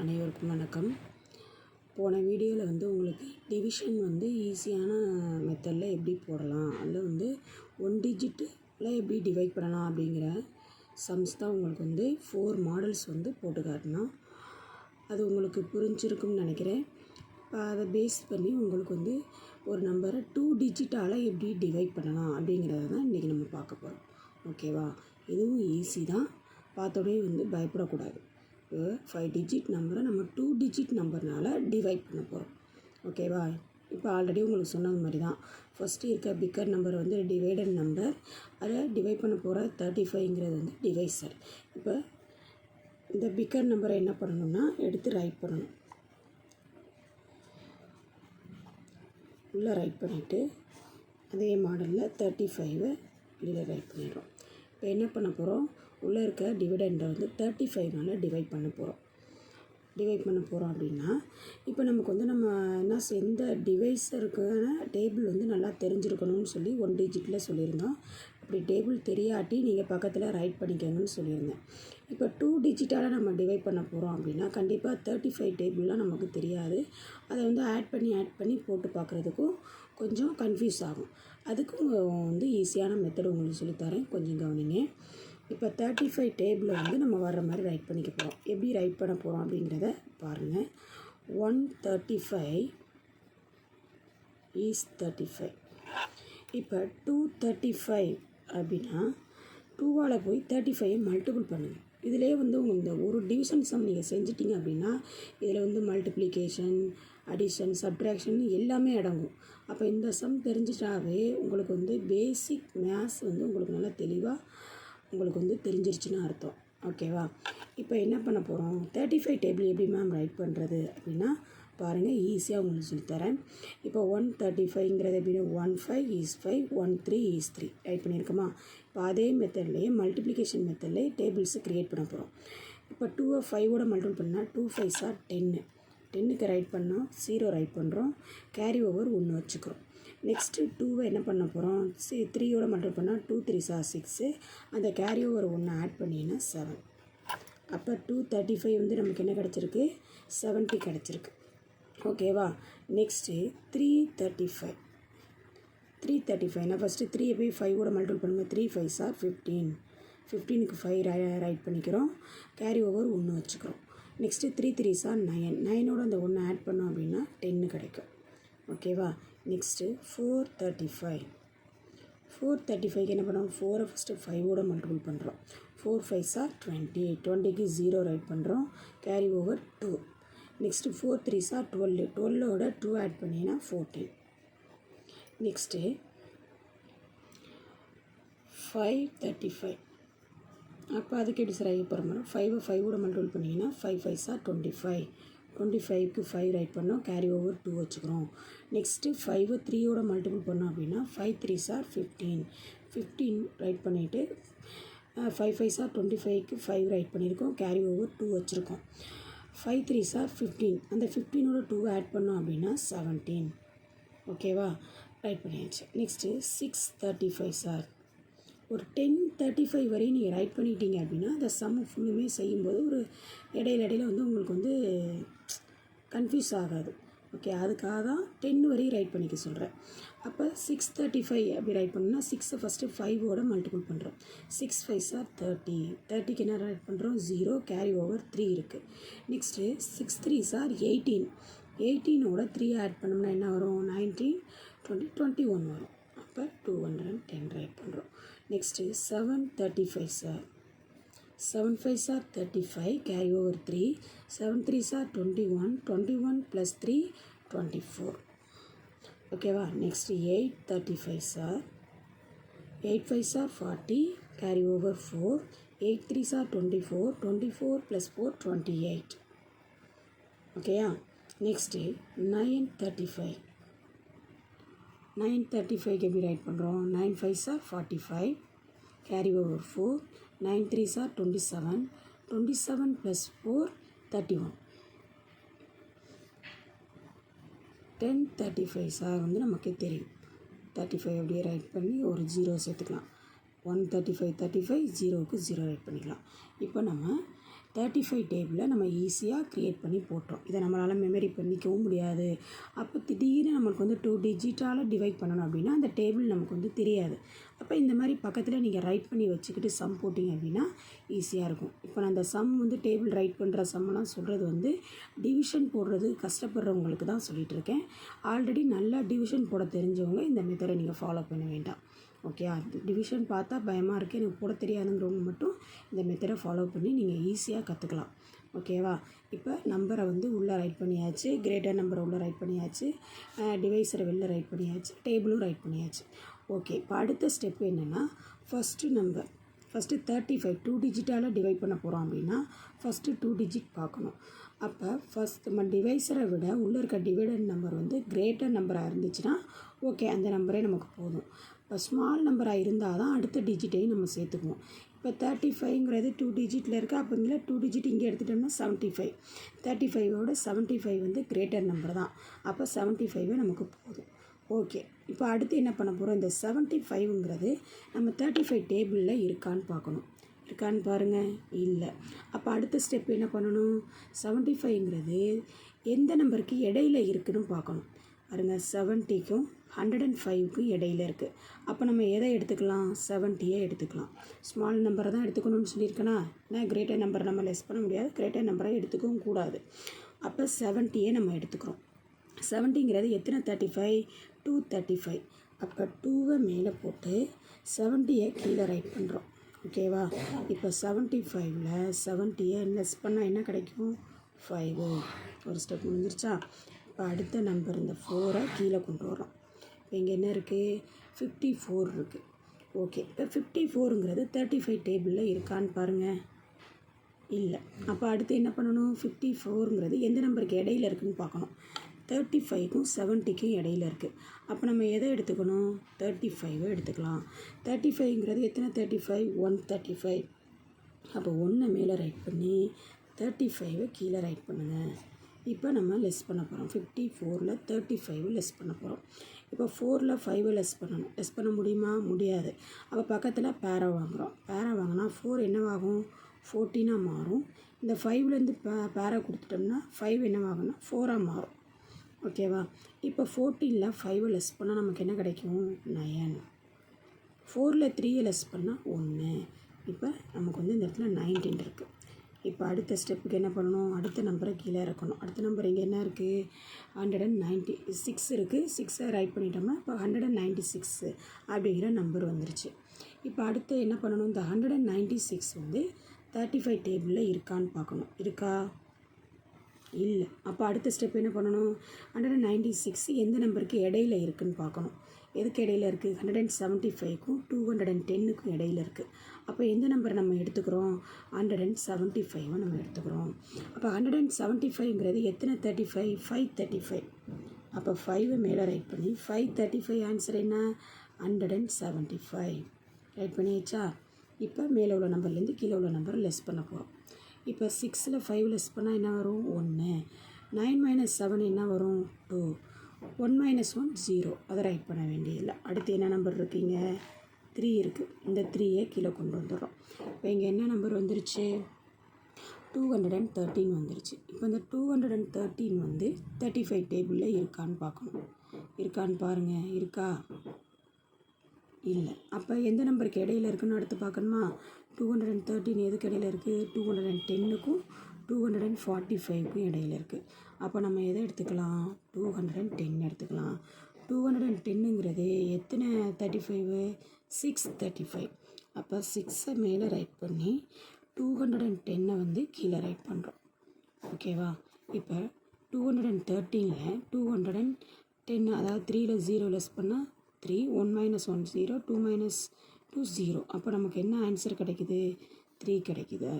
அனைவருக்கும் வணக்கம். போன வீடியோவில் உங்களுக்கு டிவிஷன் ஈஸியான மெத்தடில் எப்படி போடலாம், அதில் 1 டிஜிட்டில் எப்படி டிவைட் பண்ணலாம் அப்படிங்கிற சம்ஸ் தான் உங்களுக்கு 4 மாடல்ஸ் போட்டு காட்டினோம். அது உங்களுக்கு புரிஞ்சிருக்கும்னு நினைக்கிறேன். அதை பேஸ் பண்ணி உங்களுக்கு ஒரு நம்பரை 2 டிஜிட்டால் எப்படி டிவைட் பண்ணலாம் அப்படிங்கிறத தான் இன்றைக்கி நம்ம பார்க்க போகிறோம். ஓகேவா? இதுவும் ஈஸி தான், பார்த்தோடனே பயப்படக்கூடாது. 5 டிஜிட் நம்பரை நம்ம 2 டிஜிட் நம்பர்னால் டிவைட் பண்ண போகிறோம். ஓகேவா? இப்போ ஆல்ரெடி உங்களுக்கு சொன்னது மாதிரி தான், ஃபஸ்ட்டு இருக்க பிக்கர் நம்பர் டிவைடட் நம்பர், அதை டிவைட் பண்ண போகிற 35ங்கிறது டிவைசர். இப்போ இந்த பிக்கர் நம்பரை என்ன பண்ணணும்னா எடுத்து ரைட் பண்ணணும். உள்ளே ரைட் பண்ணிவிட்டு அதே மாடலில் 35 வெளியில் ரைட் பண்ணிடுறோம். இப்போ என்ன பண்ண போகிறோம், உள்ளே இருக்க டிவிடெண்டை 35னால் டிவைட் பண்ண போகிறோம் அப்படின்னா, இப்போ நமக்கு நம்ம எந்த டிவைஸருக்கான டேபிள் நல்லா தெரிஞ்சிருக்கணும்னு சொல்லி 1 டிஜிட்டில் சொல்லியிருந்தோம். அப்படி டேபிள் தெரியாட்டி நீங்கள் பக்கத்தில் ரைட் பண்ணிக்கோங்கன்னு சொல்லியிருந்தேன். இப்போ 2 டிஜிட்டால் நம்ம டிவைட் பண்ண போகிறோம் அப்படின்னா கண்டிப்பாக 35 டேபிள்லாம் நமக்கு தெரியாது. அதை ஆட் பண்ணி போட்டு பார்க்குறதுக்கும் கொஞ்சம் கன்ஃபியூஸ் ஆகும். அதுக்கும் ஈஸியான மெத்தட் உங்களுக்கு சொல்லித்தரேன், கொஞ்சம் கவனிங்க. இப்போ 35 டேபிளை நம்ம வர்ற மாதிரி ரைட் பண்ணிக்க போகிறோம். எப்படி ரைட் பண்ண போகிறோம் அப்படிங்கிறத பாருங்கள். 135 இஸ் 35. இப்போ 235 அப்படின்னா 2ஆல் போய் 35ஐ மல்டிபிள் பண்ணுங்கள். இதிலே உங்களுக்கு இந்த ஒரு டிவிஷன் சம் நீங்கள் செஞ்சிட்டிங்க அப்படின்னா இதில் மல்டிப்ளிகேஷன், அடிஷன், சப்ட்ராக்ஷன் எல்லாமே அடங்கும். அப்போ இந்த சம் தெரிஞ்சிட்டாவே உங்களுக்கு பேசிக் மேத்ஸ் உங்களுக்கு நல்லா தெளிவாக உங்களுக்கு தெரிஞ்சிருச்சுன்னு அர்த்தம். ஓகேவா? இப்போ என்ன பண்ண போகிறோம், 35 டேபிள் எப்படி மேம் ரைட் பண்ணுறது அப்படின்னா பாருங்கள், ஈஸியாக உங்களுக்கு சொல்லித்தரேன். இப்போ 135ங்கிறது எப்படின்னா 15 இஸ் 5, 13 இஸ் 3 ரைட் பண்ணியிருக்கோமா? இப்போ அதே மெத்தட்லேயே மல்டிப்ளிகேஷன் மெத்தட்லேயே டேபிள்ஸை க்ரியேட் பண்ண போகிறோம். இப்போ 2ஐ 5ஓட மல்டிபிள் பண்ணால் 2 5s are 10. 10க்கு ரைட் பண்ணோம், 0 ரைட் பண்ணுறோம், கேரி ஓவர் 1 வச்சுக்கிறோம். நெக்ஸ்ட்டு 2ஐ என்ன பண்ண போகிறோம், 3ஓட மல்டிபிள் பண்ணால் 2 3s are 6, அந்த கேரி ஓவர் 1 ஆட் பண்ணிங்கன்னா 7. அப்போ 235 நமக்கு என்ன கிடச்சிருக்கு, 70 கிடச்சிருக்கு. ஓகேவா? நெக்ஸ்ட்டு 335 நான் ஃபஸ்ட்டு 3ஐ போய் 5ஓட மல்டிபிள் பண்ணுங்கள். 3 5s are 15. 15க்கு 5 ரைட் பண்ணிக்கிறோம், கேரி ஓவர் 1 வச்சுக்கிறோம். Next 3 3s are 9. 9ஓட அந்த 1 ஆட் பண்ணோம் அப்படின்னா 10 கிடைக்கும். ஓகேவா? நெக்ஸ்ட்டு 435க்கு என்ன பண்ணுறோம், 4ஐ ஃபஸ்ட்டு 5ஓட மல்டிபிள் பண்ணுறோம். 4 5s are 20. 20க்கு 0 ரைட் பண்ணுறோம், carry over 2. Next 4 3s are 12. 12ஓட 2 ஆட் பண்ணிங்கன்னா 14. நெக்ஸ்ட்டு 535. அப்போ அதுக்கு எப்படி சார் ஐ போகிற மாதிரி 5ஐ 5ஓட மல்டிபிள் பண்ணிங்கன்னா 5 5s are 25. 25க்கு 5 ரைட் பண்ணோம், கேரி ஓவர் 2 வச்சுக்கிறோம். நெக்ஸ்ட்டு 5ஐ 3ஓட மல்டிபிள் பண்ணோம் அப்படின்னா 5 3s are 15. 15 ரைட் பண்ணிவிட்டு 5 5s are 25க்கு 5 ரைட் பண்ணியிருக்கோம், கேரி ஓவர் 2 வச்சுருக்கோம். 5 3s are 15. அந்த 15ஓட 2 ஆட் பண்ணோம் அப்படின்னா 17. ஓகேவா? ரைட் பண்ணியாச்சு. நெக்ஸ்ட்டு 635 சார், ஒரு 1035 வரையும் நீங்கள் ரைட் பண்ணிட்டீங்க அப்படின்னா அந்த சம் ஃபுல்லுமே செய்யும்போது ஒரு இடையில உங்களுக்கு கன்ஃபியூஸ் ஆகாது. ஓகே, அதுக்காக தான் 10 வரையும் ரைட் பண்ணிக்க சொல்கிறேன். அப்போ 635 அப்படி ரைட் பண்ணோம்னா 6ஐ ஃபஸ்ட்டு 5ஓட மல்டிபிள் பண்ணுறோம். 6 5s are 30. 30க்கு என்ன ரைட் பண்ணுறோம், 0, கேரி ஓவர் 3 இருக்குது. Next 6 3s are 18. 18ஓட 3 ஆட் பண்ணோம்னா என்ன வரும், 19 20 21 வரும். அப்போ 210 ரைட் பண்ணுறோம். Next 735 sir, 7 5s are 35, carry over 3. 7 3s are 21. 21 + 3 24. ஓகேவா? Next 835 sir, 8 5s are 40, carry over 4. 8 3s are 24. 24 + 4 28. ஓகேயா? நெக்ஸ்ட்டு 935. 935க்கு எப்படி ரைட் பண்ணுறோம், 9 5s are 45, carry over 4. 9 3s are 27. 27 + 4 31. 1035 sir நமக்கு தெரியும். 35 அப்படியே ரைட் பண்ணி ஒரு 0 சேர்த்துக்கலாம். 135 35 0க்கு 0 ரைட் பண்ணிக்கலாம். இப்போ நம்ம 35 டேபிளை நம்ம ஈஸியாக க்ரியேட் பண்ணி போட்டோம். இதை நம்மளால் மெமரி பண்ணிக்கவும் முடியாது. அப்போ திடீர்னு நம்மளுக்கு வந்து 2 டிஜிட்டால் டிவைட் பண்ணணும் அப்படின்னா அந்த டேபிள் நமக்கு வந்து தெரியாது. அப்போ இந்த மாதிரி பக்கத்தில் நீங்கள் ரைட் பண்ணி வச்சுக்கிட்டு சம் போட்டிங்க அப்படின்னா ஈஸியாக இருக்கும். இப்போ நான் அந்த சம் வந்து டேபிள் ரைட் பண்ணுற சம்மெல்லாம் சொல்கிறது வந்து டிவிஷன் போடுறது கஷ்டப்படுறவங்களுக்கு தான் சொல்லிகிட்டு இருக்கேன். ஆல்ரெடி நல்லா டிவிஷன் போட தெரிஞ்சவங்க இந்த மெத்தடை நீங்கள் ஃபாலோ பண்ண வேண்டாம். ஓகே, டிவிஷன் பார்த்தா பயமாக இருக்குது, எனக்கு போட தெரியாதுங்கிறவங்க மட்டும் இந்த மெத்தடை ஃபாலோ பண்ணி நீங்கள் ஈஸியாக கற்றுக்கலாம். ஓகேவா? இப்போ நம்பரை வந்து உள்ளே ரைட் பண்ணியாச்சு, கிரேட்டர் நம்பரை உள்ளே ரைட் பண்ணியாச்சு, டிவைஸரை வெளில ரைட் பண்ணியாச்சு, டேபிளும் ரைட் பண்ணியாச்சு. ஓகே, இப்போ அடுத்த ஸ்டெப் என்னென்னா ஃபஸ்ட்டு 35 2 டிஜிட்டால் டிவைட் பண்ண போகிறோம் அப்படின்னா ஃபஸ்ட்டு 2 டிஜிட் பார்க்கணும். அப்போ ஃபஸ்ட் நம்ம டிவைஸரை விட உள்ளே இருக்க டிவைடட் நம்பர் வந்து கிரேட்டர் நம்பராக இருந்துச்சுன்னா ஓகே, அந்த நம்பரே நமக்கு போதும். இப்போ ஸ்மால் நம்பராக இருந்தால் தான் அடுத்த டிஜிட்டையும் நம்ம சேர்த்துக்குவோம். இப்போ 35ங்கிறது 2 டிஜிட்டில் இருக்குது. அப்போ இங்கே 2 டிஜிட் இங்கே எடுத்துட்டோம்னா 75. 35ஓட 75 வந்து கிரேட்டர் நம்பர் தான். அப்போ 75 நமக்கு போதும். ஓகே, இப்போ அடுத்து என்ன பண்ண போகிறோம், இந்த 75ங்கிறது நம்ம 35 டேபிளில் இருக்கான்னு பார்க்கணும். இருக்கான்னு பாருங்கள், இல்லை. அப்போ அடுத்த ஸ்டெப் என்ன பண்ணணும், 75ங்கிறது எந்த நம்பருக்கு இடையில இருக்குதுன்னு பார்க்கணும். பாருங்கள், 70க்கும் 105க்கும் இடையில இருக்குது. அப்போ நம்ம எதை எடுத்துக்கலாம், 70யை எடுத்துக்கலாம். ஸ்மால் நம்பரை தான் எடுத்துக்கணும்னு சொல்லியிருக்கேன்னா, ஏன்னா கிரேட்டர் நம்பர் நம்ம லெஸ் பண்ண முடியாது, கிரேட்டர் நம்பரை எடுத்துக்கவும் கூடாது. அப்போ 70யை நம்ம எடுத்துக்கிறோம். 70ங்கிறது எத்தனை 35, 235. அப்போ 2வை மேலே போட்டு 70யை கீழே ரைட் பண்ணுறோம். ஓகேவா? இப்போ 75ல் 70யை லெஸ் பண்ணால் என்ன கிடைக்கும், 5. ஒரு ஸ்டெப் முடிஞ்சிருச்சா? இப்போ அடுத்த நம்பர் இந்த 4ஐ கீழே கொண்டு வரோம். இப்போ இங்கே என்ன இருக்குது, 54 இருக்குது. ஓகே, இப்போ 54ங்கிறது 35 டேபிளில் இருக்கான்னு பாருங்கள், இல்லை. அப்போ அடுத்து என்ன பண்ணணும், 54ங்கிறது எந்த நம்பருக்கு இடையில இருக்குதுன்னு பார்க்கணும். 35க்கும் 70க்கும் இடையில இருக்குது. அப்போ நம்ம எதை எடுத்துக்கணும், 35ஐ எடுத்துக்கலாம். 35ங்கிறது எத்தனை 35, 135. அப்போ 1 மேலே ரைட் பண்ணி 35ஐ கீழே ரைட் பண்ணுங்கள். இப்போ நம்ம லெஸ் பண்ண போகிறோம். 54ல் 35 லெஸ் பண்ண போகிறோம். இப்போ 4ல் 5 லெஸ் பண்ணணும். லெஸ் பண்ண முடியுமா, முடியாது. அப்போ பக்கத்தில் பேரா வாங்குகிறோம். பேரா வாங்கினா 4 என்னவாகும், 14ஆக மாறும். இந்த 5லேருந்து பேரா கொடுத்துட்டோம்னா 5 என்னவாகும்னா 4ஆக மாறும். ஓகேவா? இப்போ 14ல் 5 லெஸ் பண்ணால் நமக்கு என்ன கிடைக்கும், 9. 4ல் 3 லெஸ் பண்ணால் 1. இப்போ நமக்கு வந்து இந்த இடத்துல 19 இருக்குது. இப்போ அடுத்த ஸ்டெப்புக்கு என்ன பண்ணணும், அடுத்த நம்பரை கீழே இறக்கணும். அடுத்த நம்பர் இங்கே என்ன இருக்குது, 196 இருக்குது. 6ஐ ரைட் பண்ணிட்டோம்னா இப்போ 196 அப்படிங்கிற நம்பர் வந்துருச்சு. இப்போ அடுத்து என்ன பண்ணணும், இந்த 196 வந்து 35 டேபிளில் இருக்கான்னு பார்க்கணும். இருக்கா, இல்லை. அப்போ அடுத்த ஸ்டெப் என்ன பண்ணணும், 196 எந்த நம்பருக்கு இடையில இருக்குதுன்னு பார்க்கணும். எதுக்கு இடையில இருக்குது, 175க்கும் 210க்கும் இடையில இருக்குது. அப்போ எந்த நம்பரை நம்ம எடுத்துக்கிறோம், 175 நம்ம எடுத்துக்கிறோம். அப்போ 175ங்கிறது எத்தனை 35, 535. அப்போ 5 மேலே ரைட் பண்ணி 535 ஆன்சர் என்ன, 175 ரைட் பண்ணியாச்சா? இப்போ மேலே உள்ள நம்பர்லேருந்து கீழே உள்ள நம்பரை லெஸ் பண்ண போகிறோம். இப்போ 6ல் 5 லெஸ் பண்ணால் என்ன வரும், 1. 9 - 7 என்ன வரும், 2. 1 - 1 0. அதை ரைட் பண்ண வேண்டியதில்லை. அடுத்து என்ன நம்பர் இருக்குங்க, 3 இருக்குது. இந்த 3ஐ கீழே கொண்டு வந்துடுறோம். இப்போ இங்கே என்ன நம்பர் வந்துருச்சு, 213 வந்துருச்சு. இப்போ இந்த 213 வந்து 35 டேபிளில் இருக்கான்னு பார்க்கணும். இருக்கான்னு பாருங்கள், இருக்கா, இல்லை. அப்போ எந்த நம்பருக்கு இடையில இருக்குன்னு அடுத்து பார்க்கணுமா, 213 எதுக்கு இடையில இருக்குது, 210க்கும் 245க்கும் இடையில இருக்குது. அப்போ நம்ம எதை எடுத்துக்கலாம், 210 எடுத்துக்கலாம். 210ங்கிறது எத்தனை 35, 635. அப்போ 6ஐ மேலே ரைட் பண்ணி 210ஐ வந்து கீழே ரைட் பண்ணுறோம். ஓகேவா? இப்போ 213ல் 210 அதாவது 3ல் 0 லெஸ் பண்ணால் 3, 1 - 1 0, 2 - 2 0. அப்போ நமக்கு என்ன ஆன்சர் கிடைக்குது, 3 கிடைக்குது.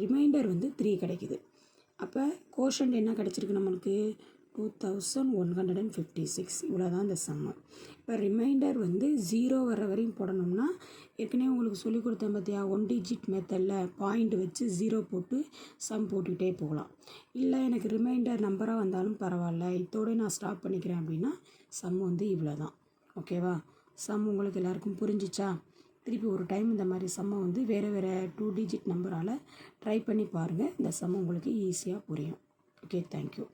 ரிமைண்டர் வந்து 3 கிடைக்குது. அப்போ கோஷன்ட் என்ன கிடச்சிருக்கு நம்மளுக்கு, 2156. இவ்வளோ தான் இந்த சம்மு. இப்போ ரிமைண்டர் வந்து 0 வர வரையும் போடணும்னா ஏற்கனவே உங்களுக்கு சொல்லிக் கொடுத்தேன் பார்த்தியா, 1 டிஜிட் மெத்தடில் பாயிண்ட் வச்சு 0 போட்டு சம் போட்டுக்கிட்டே போகலாம். இல்லை எனக்கு ரிமைண்டர் நம்பராக வந்தாலும் பரவாயில்ல, இதோடு நான் ஸ்டாப் பண்ணிக்கிறேன் அப்படின்னா சம் வந்து இவ்வளோ தான். ஓகேவா? சம் உங்களுக்கு எல்லாருக்கும் புரிஞ்சிச்சா? திருப்பி ஒரு டைம் இந்த மாதிரி சம்மை வந்து வேறு வேறு 2 டிஜிட் நம்பரால் ட்ரை பண்ணி பாருங்கள். இந்த சம் உங்களுக்கு ஈஸியாக புரியும். Okay, thank you.